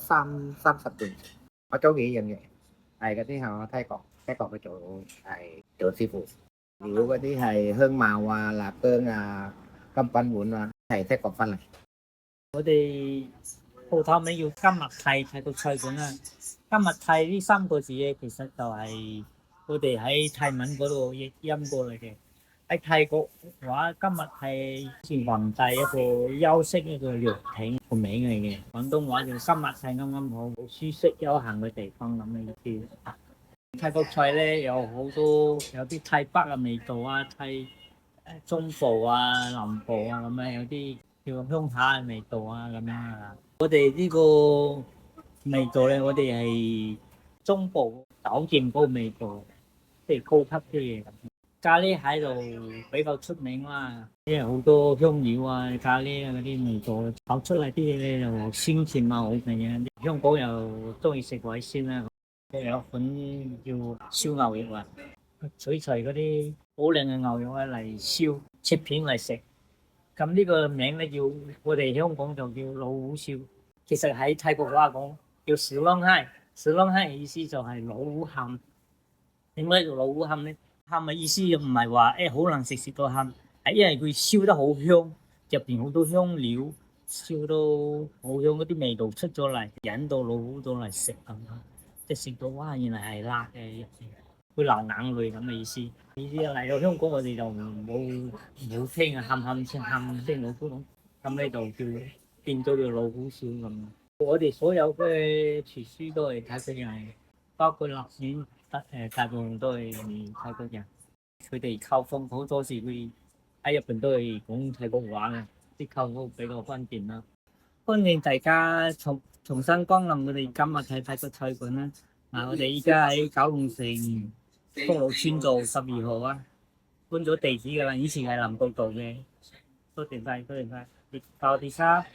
30段。我中意呢樣嘢，係嗰啲係我泰國嘅做師傅。如果嗰啲係香茅啊、辣姜啊、金品碗啊，係泰國翻嚟。我哋鋪頭名叫今日泰國菜館啦。今日泰呢三個字咧，其實就係我哋喺泰文嗰度譯音過嚟嘅。喺泰國話，今日係前皇帝一個休息一個藥亭個名嚟嘅。廣東話就今日係啱啱好舒適休閒嘅地方咁嘅意思。泰國菜咧有好多有啲泰北嘅味道啊，中部啊、南部啊咁樣，有啲叫鄉下嘅味道啊咁樣啊。我哋呢個味道咧，我哋係中部酒店嗰個味道，即係高級啲嘅咁。咖喱喺度比較出名啦，因為好多香料啊、咖喱啊嗰啲味道炒出嚟啲嘢咧就鮮甜啊好味嘅。香港又中意食海鮮啦，有一款叫燒牛肉啊，取材嗰啲好靚嘅牛肉啊嚟燒切片嚟食。咁呢個名咧叫我哋香港就叫老虎燒，其實喺泰國話講叫小啷嗨，小啷嗨嘅意思就係老虎餡。點解叫老虎餡咧？餡嘅意思唔係話好難食到餡，係因為佢燒得好香，入邊好多香料，燒到好香嗰啲味道出咗嚟，引到老虎到嚟食咁，即係食到哇原來係辣嘅，會流眼淚咁嘅意思。意思嚟到香港我哋就冇聽啊，喊聲老虎咁，咁呢度叫變咗叫老虎燒咁。我哋所有嘅廚師都係泰國人，包括立面大部分都係泰國人。佢哋溝通好多時會喺入邊都係講泰國話嘅，啲溝通比較方便啦。歡迎大家重新光臨我哋今日喺泰國菜館啦。我哋依家喺九龍城福佬村道12號啊，搬咗地址噶啦，以前係林國道嘅。多謝晒，多謝晒。好，第三。